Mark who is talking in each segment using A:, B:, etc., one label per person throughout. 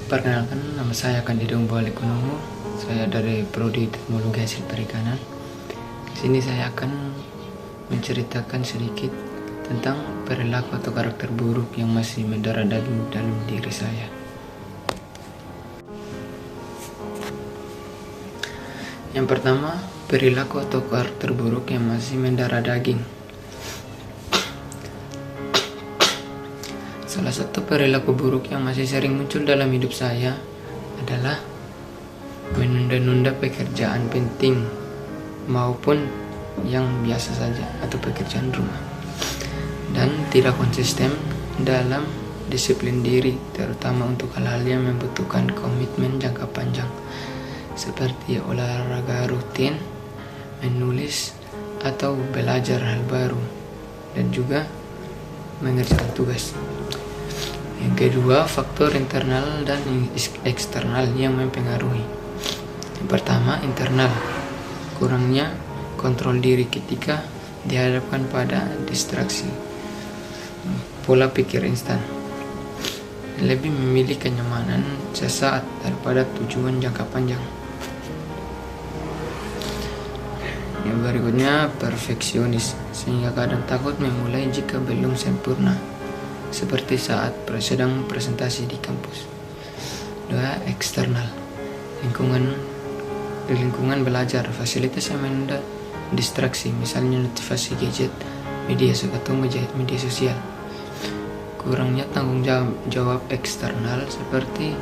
A: Perkenalkan, nama saya Kandidung Balekonomo. Saya dari Prodi Teknologi Hasil Perikanan. Di sini saya akan menceritakan sedikit tentang perilaku atau karakter buruk yang masih mendarah daging dalam diri saya. Yang pertama, perilaku atau karakter buruk yang masih mendarah daging. Salah satu perilaku buruk yang masih sering muncul dalam hidup saya adalah menunda-nunda pekerjaan penting maupun yang biasa saja atau pekerjaan rumah, dan tidak konsisten dalam disiplin diri, terutama untuk hal-hal yang membutuhkan komitmen jangka panjang seperti olahraga rutin, menulis atau belajar hal baru, dan juga mengerjakan tugas. Yang kedua, faktor internal dan eksternal yang mempengaruhi. Yang pertama, internal. Kurangnya kontrol diri ketika dihadapkan pada distraksi. Pola pikir instan. Lebih memilih kenyamanan sesaat daripada tujuan jangka panjang. Yang berikutnya, perfeksionis, sehingga kadang takut memulai jika belum sempurna, seperti saat sedang presentasi di kampus. 2. Eksternal. Lingkungan belajar, fasilitas yang menunda distraksi, misalnya notifikasi gadget, media sosial. Kurangnya tanggung jawab eksternal seperti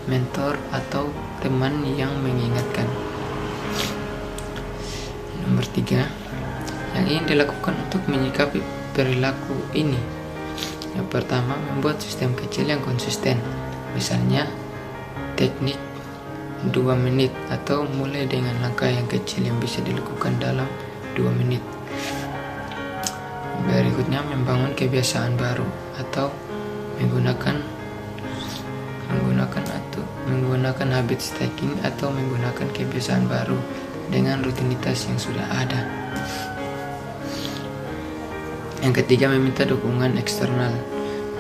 A: mentor atau teman yang mengingatkan. Nomor 3, yang ingin dilakukan untuk menyikapi perilaku ini. Yang pertama, membuat sistem kecil yang konsisten, misalnya teknik 2 menit atau mulai dengan langkah yang kecil yang bisa dilakukan dalam 2 menit. Berikutnya, membangun kebiasaan baru atau menggunakan habit stacking atau menggunakan kebiasaan baru dengan rutinitas yang sudah ada. Yang ketiga, meminta dukungan eksternal,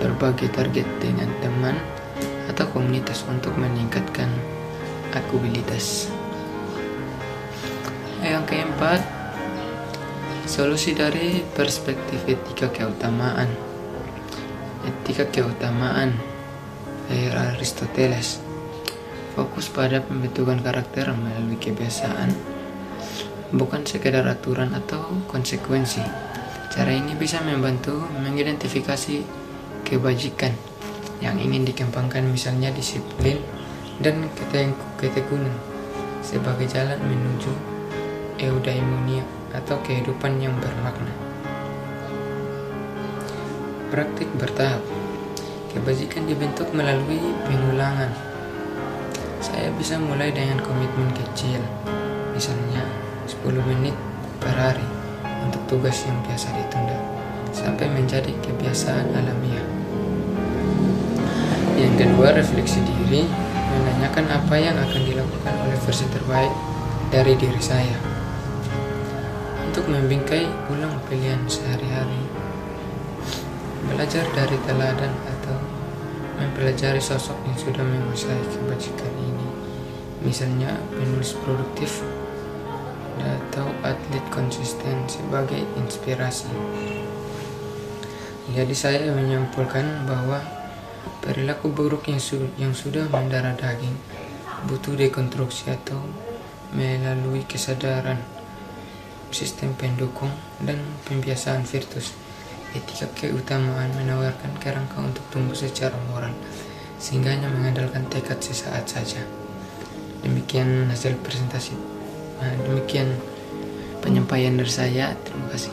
A: berbagi target dengan teman atau komunitas untuk meningkatkan akubilitas. Yang keempat, solusi dari perspektif etika keutamaan. Etika keutamaan Aristoteles fokus pada pembentukan karakter melalui kebiasaan, bukan sekedar aturan atau konsekuensi. Cara ini bisa membantu mengidentifikasi kebajikan yang ingin dikembangkan, misalnya disiplin dan ketekunan sebagai jalan menuju eudaimonia atau kehidupan yang bermakna. Praktik bertahap. Kebajikan dibentuk melalui pengulangan. Saya bisa mulai dengan komitmen kecil, misalnya 10 menit per hari untuk tugas yang biasa ditunda, sampai menjadi kebiasaan alamiah. Yang kedua, refleksi diri, menanyakan apa yang akan dilakukan oleh versi terbaik dari diri saya untuk membingkai ulang pilihan sehari-hari. Belajar dari teladan atau mempelajari sosok yang sudah menguasai kebajikan ini, misalnya penulis produktif atau atlet konsisten sebagai inspirasi. Jadi saya menyimpulkan bahwa perilaku buruk yang sudah mendarah daging butuh dekonstruksi atau melalui kesadaran, sistem pendukung, dan pembiasaan virtus. Etika keutamaan menawarkan kerangka untuk tumbuh secara moral, sehingga hanya mengandalkan tekad sesaat saja. Demikian hasil presentasi. Demikian penyampaian dari saya. Terima kasih.